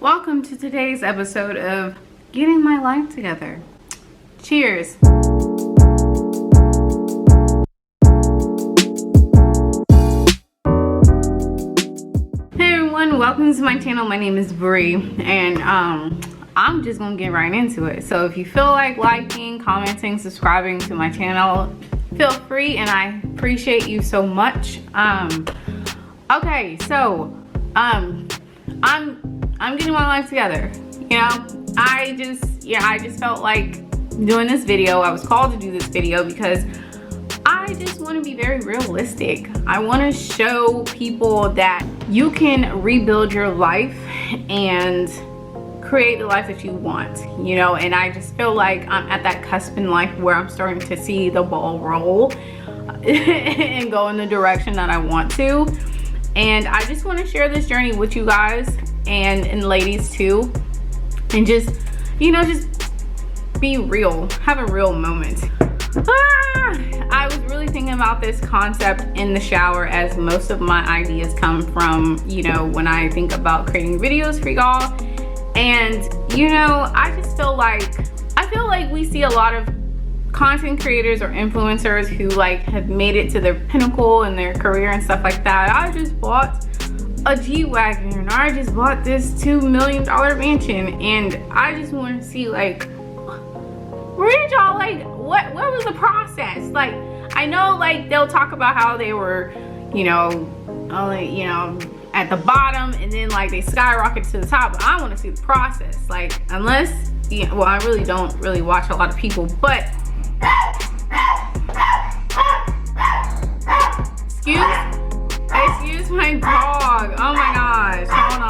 Welcome to today's episode of Getting My Life Together. Cheers. Hey everyone, welcome to my channel. My name is Bri, and I'm just gonna get right into it. So if you feel like liking, commenting, subscribing to my channel, feel free, and I appreciate you so much. Okay, so I'm getting my life together. You know, I just felt like doing this video. I was called to do this video because I just want to be very realistic. I want to show people that you can rebuild your life and create the life that you want, you know. And I just feel like I'm at that cusp in life where I'm starting to see the ball roll and go in the direction that I want to. And I just want to share this journey with you guys and ladies too, and just, you know, just be real, have a real moment. I was really thinking about this concept in the shower, as most of my ideas come from, you know, when I think about creating videos for y'all. And you know, I feel like we see a lot of content creators or influencers who like have made it to their pinnacle in their career and stuff like that. I just bought a G-Wagon, and I just bought this $2 million mansion, and I just want to see, like, where did y'all, like, what was the process? Like, I know, like, they'll talk about how they were, you know, only, you know, at the bottom, and then like they skyrocket to the top. But I want to see the process. Like, unless, yeah, well, I really don't watch a lot of people, but excuse my dog. Oh my gosh, hold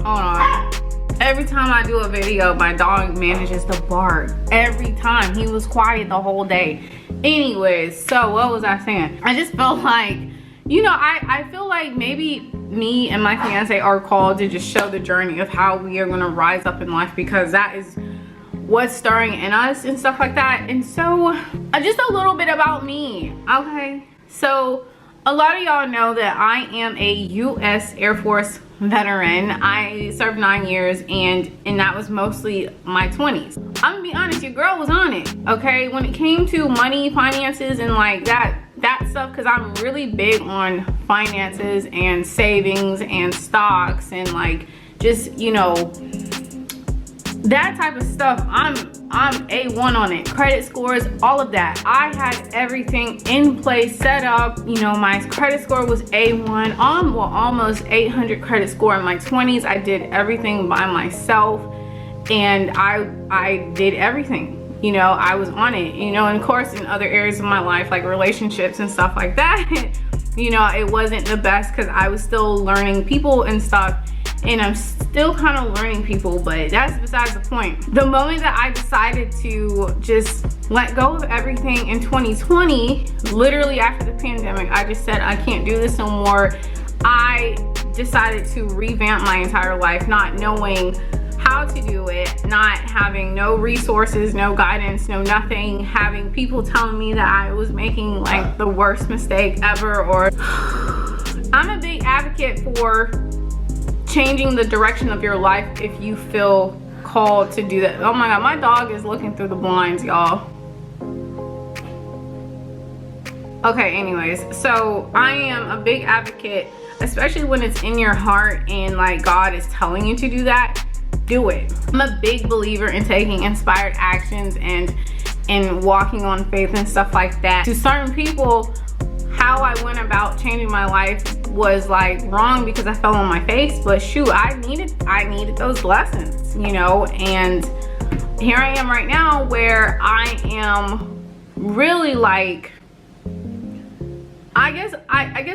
on. Every time I do a video, my dog manages to bark. Every time. He was quiet the whole day. Anyways, so what was I saying? I just felt like, you know, I feel like maybe me and my fiance are called to just show the journey of how we are going to rise up in life, because that is what's stirring in us and stuff like that. And so just a little bit about me. Okay, so a lot of y'all know that I am a U.S. Air Force veteran. I served 9 years, and that was mostly my 20s. I'm gonna be honest, your girl was on it, okay, when it came to money, finances, and like that stuff, because I'm really big on finances and savings and stocks and like just, you know, that type of stuff. I'm A1 on it. Credit scores, all of that. I had everything in place, set up. You know, my credit score was A1, well, almost 800 credit score in my 20s. I did everything by myself, and I did everything. You know, I was on it. You know, and of course in other areas of my life, like relationships and stuff like that, you know, it wasn't the best because I was still learning people and stuff. And I'm still kind of learning people, but that's besides the point. The moment that I decided to just let go of everything in 2020, literally after the pandemic, I just said, I can't do this no more. I decided to revamp my entire life, not knowing how to do it, not having no resources, no guidance, no nothing, having people telling me that I was making like the worst mistake ever. Or I'm a big advocate for changing the direction of your life if you feel called to do that. Oh my god, my dog is looking through the blinds, y'all. Okay, anyways, so I am a big advocate, especially when it's in your heart and like God is telling you to do that, do it. I'm a big believer in taking inspired actions and walking on faith and stuff like that. To certain people, how I went about changing my life was like wrong because I fell on my face, but shoot, I needed those lessons, you know. And here I am right now where I am really like, I guess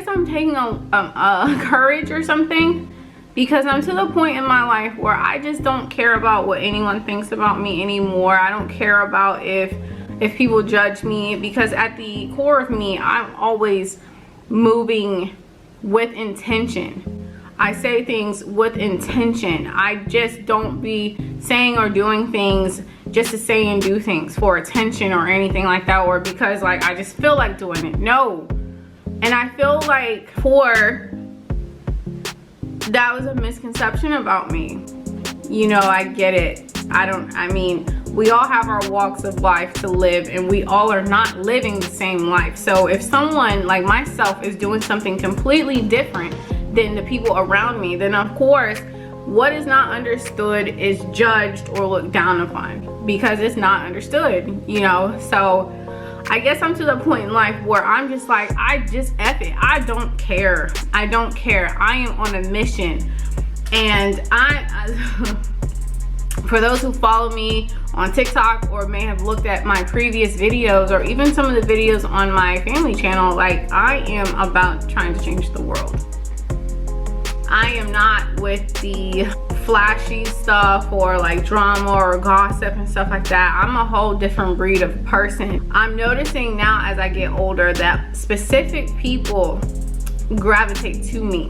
I'm taking a courage or something, because I'm to the point in my life where I just don't care about what anyone thinks about me anymore. I don't care about if people judge me, because at the core of me, I'm always moving with intention. I say things with intention. I just don't be saying or doing things just to say and do things for attention or anything like that, or because like I just feel like doing it. No. And I feel like for that was a misconception about me. You know, I get it. I mean, we all have our walks of life to live, and we all are not living the same life. So if someone like myself is doing something completely different than the people around me, then of course, what is not understood is judged or looked down upon because it's not understood, you know? So I guess I'm to the point in life where I'm just like, I just F it. I don't care. I don't care. I am on a mission. And for those who follow me on TikTok or may have looked at my previous videos or even some of the videos on my family channel, like, I am about trying to change the world. I am not with the flashy stuff or like drama or gossip and stuff like that. I'm a whole different breed of person. I'm noticing now as I get older that specific people gravitate to me.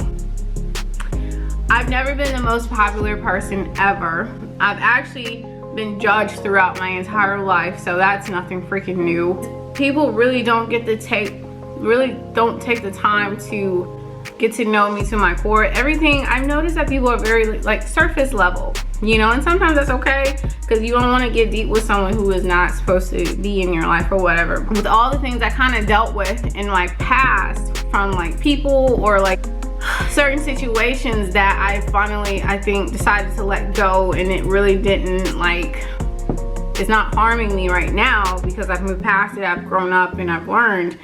I've never been the most popular person ever. I've actually been judged throughout my entire life, so that's nothing freaking new. People really don't take the time to get to know me to my core. Everything, I've noticed that people are very like surface level, you know, and sometimes that's okay because you don't want to get deep with someone who is not supposed to be in your life or whatever. With all the things I kind of dealt with in my past from like people or like certain situations that I finally, I think, decided to let go, and it really didn't, like, it's not harming me right now because I've moved past it, I've grown up and I've learned.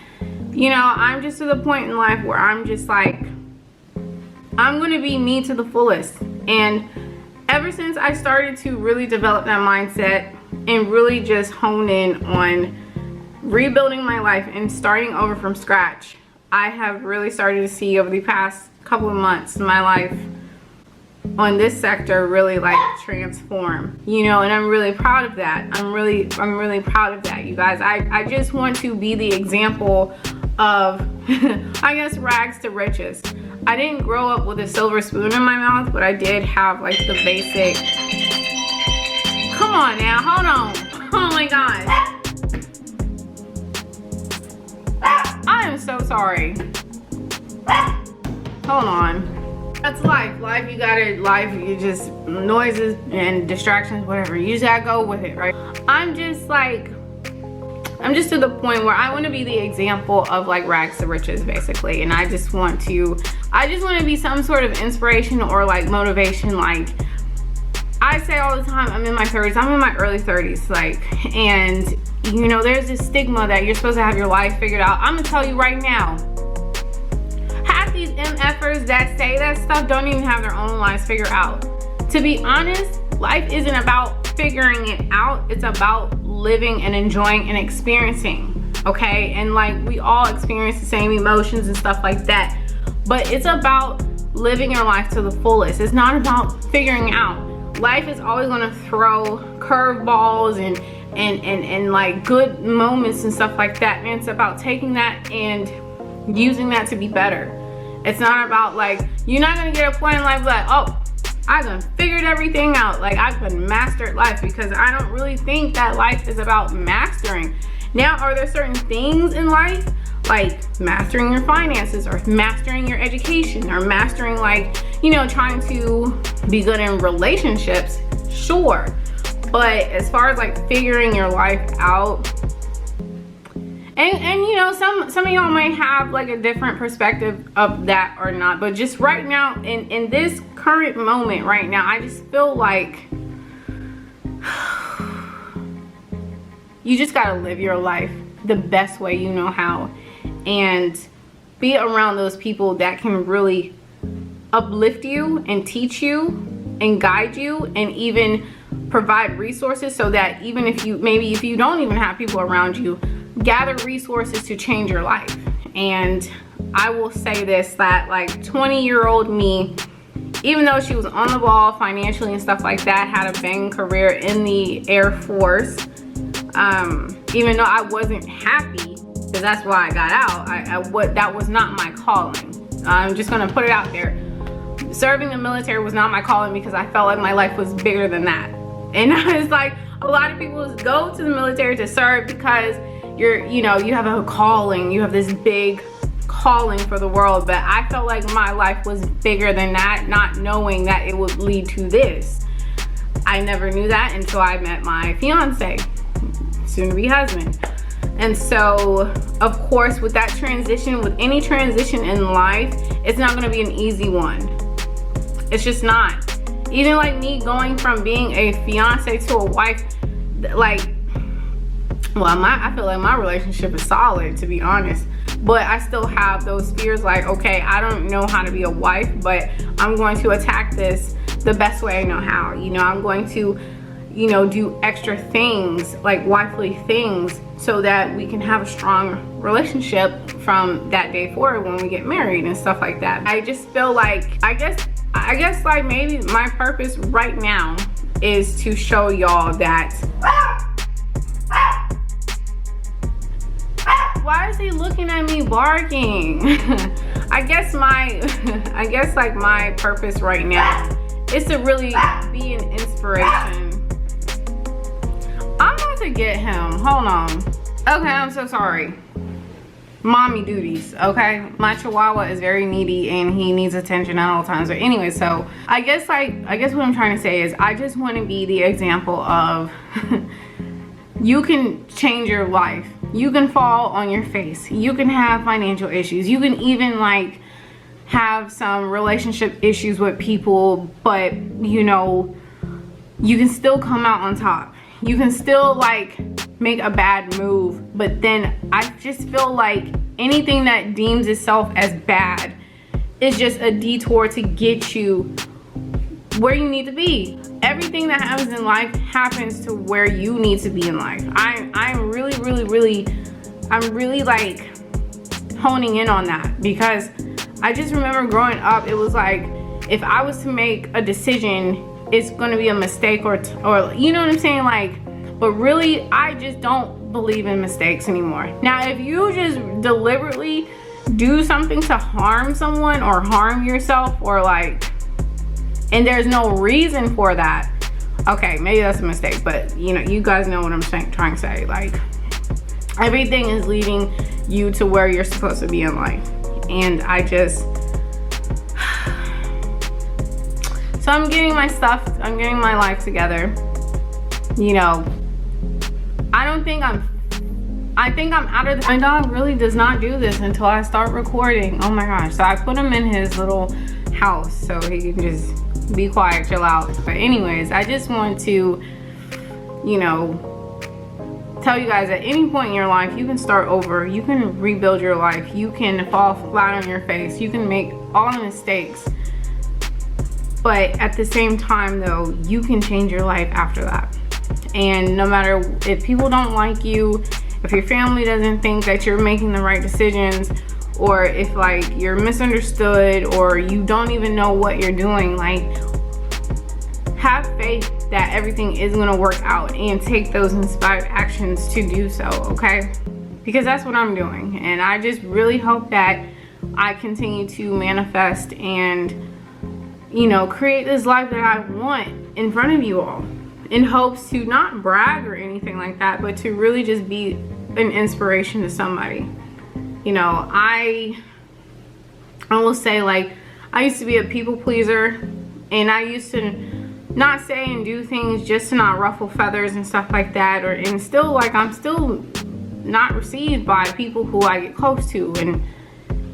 You know, I'm just to the point in life where I'm just like, I'm gonna be me to the fullest. And ever since I started to really develop that mindset and really just hone in on rebuilding my life and starting over from scratch, I have really started to see over the past couple of months my life on this sector really like transform, you know, and I'm really proud of that. I'm really proud of that, you guys. I just want to be the example of I guess rags to riches. I didn't grow up with a silver spoon in my mouth, but I did have like the basic, come on now, hold on, oh my god, I am so sorry, hold on. That's life. Life, you gotta, life, you just, noises and distractions, whatever, you just gotta go with it, right? I'm just like, I'm just to the point where I want to be the example of like rags to riches, basically. And I just want to be some sort of inspiration or like motivation. Like I say all the time, I'm in my 30s, I'm in my early 30s, like, and you know, there's this stigma that you're supposed to have your life figured out. I'm gonna tell you right now, half these MFers that say that stuff don't even have their own lives figured out. To be honest, life isn't about figuring it out, it's about living and enjoying and experiencing, okay? And like, we all experience the same emotions and stuff like that, but it's about living your life to the fullest. It's not about figuring out. Life is always going to throw curveballs and like good moments and stuff like that, and it's about taking that and using that to be better. It's not about like, you're not going to get a point in life like, oh, I done figured everything out, like I've been mastered life, because I don't really think that life is about mastering. Now, are there certain things in life like mastering your finances or mastering your education or mastering, like, you know, trying to be good in relationships? Sure, but as far as like figuring your life out, and you know, some of y'all might have like a different perspective of that or not, but just right now in this current moment right now, I just feel like you just gotta live your life the best way you know how, and be around those people that can really uplift you and teach you and guide you and even provide resources, so that even if you don't even have people around you, gather resources to change your life. And I will say this, that like 20-year-old me, even though she was on the ball financially and stuff like that, had a banging career in the Air Force, even though I wasn't happy, because that's why I got out, that was not my calling. I'm just gonna put it out there. Serving the military was not my calling, because I felt like my life was bigger than that. And it's like, a lot of people go to the military to serve because you have a calling, you have this big calling for the world, but I felt like my life was bigger than that, not knowing that it would lead to this. I never knew that until I met my fiance, soon to be husband. And so, of course, with that transition, with any transition in life, it's not gonna be an easy one. It's just not. Even like me going from being a fiance to a wife, like, well, I feel like my relationship is solid, to be honest. But I still have those fears like, okay, I don't know how to be a wife, but I'm going to attack this the best way I know how. You know, I'm going to, you know, do extra things, like wifely things, so that we can have a strong relationship from that day forward when we get married and stuff like that. I just feel like, I guess like maybe my purpose right now is to show y'all that. Why is he looking at me barking? I guess like my purpose right now is to really be an inspiration. I'm about to get him, hold on. Okay, I'm so sorry. Mommy duties, okay? My chihuahua is very needy and he needs attention at all times. But anyway, so I guess what I'm trying to say is I just want to be the example of you can change your life. You can fall on your face. You can have financial issues. You can even like have some relationship issues with people, but you know, you can still come out on top. You can still like make a bad move, but then I just feel like anything that deems itself as bad is just a detour to get you where you need to be. Everything that happens in life happens to where you need to be in life. I'm really like honing in on that, because I just remember growing up, it was like if I was to make a decision, it's gonna be a mistake or you know what I'm saying, like, but really I just don't believe in mistakes anymore. Now if you just deliberately do something to harm someone or harm yourself, or like, and there's no reason for that, okay, maybe that's a mistake, but you know, you guys know what I'm trying to say. Like, everything is leading you to where you're supposed to be in life. And I just, so I'm getting my stuff, I'm getting my life together. You know, I think I'm out of the, my dog really does not do this until I start recording. Oh my gosh. So I put him in his little house so he can just be quiet, chill out. But anyways, I just want to, you know, tell you guys, at any point in your life, you can start over. You can rebuild your life. You can fall flat on your face. You can make all the mistakes. But at the same time though, you can change your life after that. And no matter if people don't like you, if your family doesn't think that you're making the right decisions, or if like you're misunderstood, or you don't even know what you're doing, like, have faith that everything is gonna work out and take those inspired actions to do so, okay? Because that's what I'm doing. And I just really hope that I continue to manifest and, you know, create this life that I want in front of you all, in hopes to not brag or anything like that, but to really just be an inspiration to somebody. You know, I will say, like, I used to be a people pleaser, and I used to not say and do things just to not ruffle feathers and stuff like that, and still, like, I'm still not received by people who I get close to, and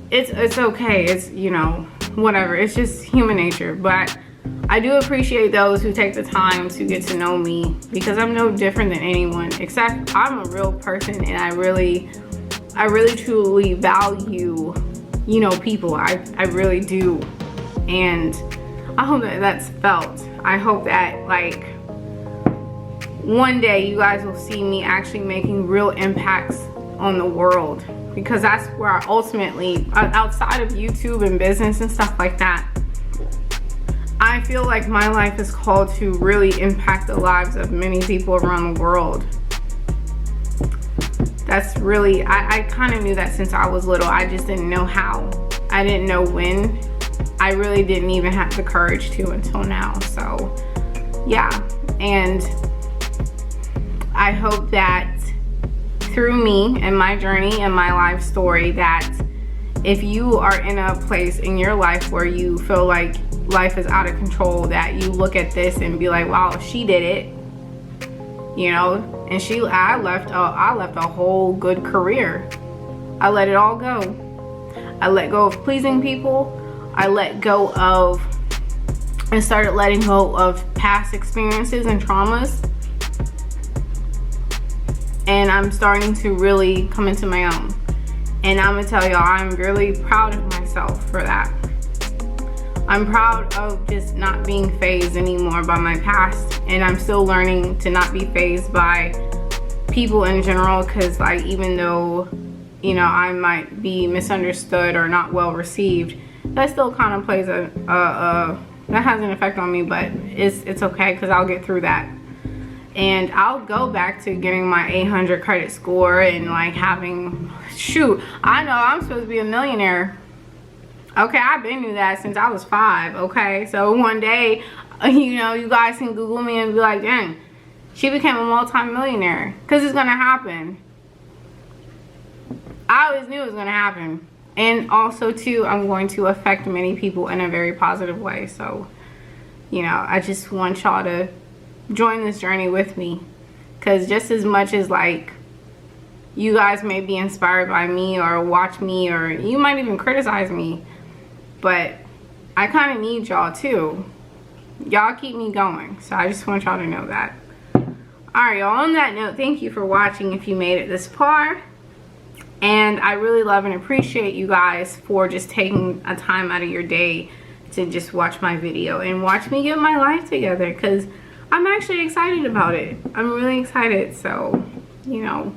it's okay, it's, you know, whatever, it's just human nature. But I do appreciate those who take the time to get to know me, because I'm no different than anyone, except I'm a real person, and I really truly value, you know, people. I really do. And I hope that that's felt. I hope that, like, one day you guys will see me actually making real impacts on the world, because that's where I ultimately, outside of YouTube and business and stuff like that, I feel like my life is called to really impact the lives of many people around the world. That's really, I kind of knew that since I was little. I just didn't know how. I didn't know when. I really didn't even have the courage to until now. So yeah, and I hope that through me and my journey and my life story, that if you are in a place in your life where you feel like life is out of control, that you look at this and be like, wow, she did it, you know. And I left a whole good career. I let it all go. I let go of pleasing people. I let go of and started letting go of past experiences and traumas. And I'm starting to really come into my own. And I'm gonna tell y'all, I'm really proud of myself for that. I'm proud of just not being fazed anymore by my past. And I'm still learning to not be fazed by people in general, because like, even though, you know, I might be misunderstood or not well received, that still kind of plays that has an effect on me, but it's okay, because I'll get through that. And I'll go back to getting my 800 credit score and like having, shoot, I know I'm supposed to be a millionaire. Okay, I've been doing that since I was 5, okay? So one day, you know, you guys can Google me and be like, dang, she became a multi-millionaire, because it's gonna happen. I always knew it was gonna happen. And also too, I'm going to affect many people in a very positive way. So, you know, I just want y'all to join this journey with me, because just as much as like you guys may be inspired by me or watch me, or you might even criticize me, but I kind of need y'all too. Y'all keep me going. So I just want y'all to know that. Alright, y'all, on that note, thank you for watching if you made it this far. And I really love and appreciate you guys for just taking a time out of your day to just watch my video and watch me get my life together, because I'm actually excited about it. I'm really excited. So, you know,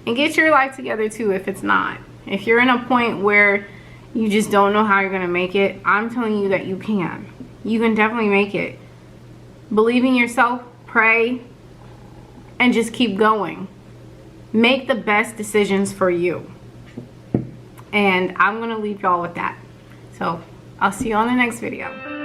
and get your life together too if it's not. If you're in a point where you just don't know how you're going to make it, I'm telling you that you can. You can definitely make it. Believe in yourself, pray, and just keep going. Make the best decisions for you. And I'm going to leave y'all with that. So I'll see you on the next video.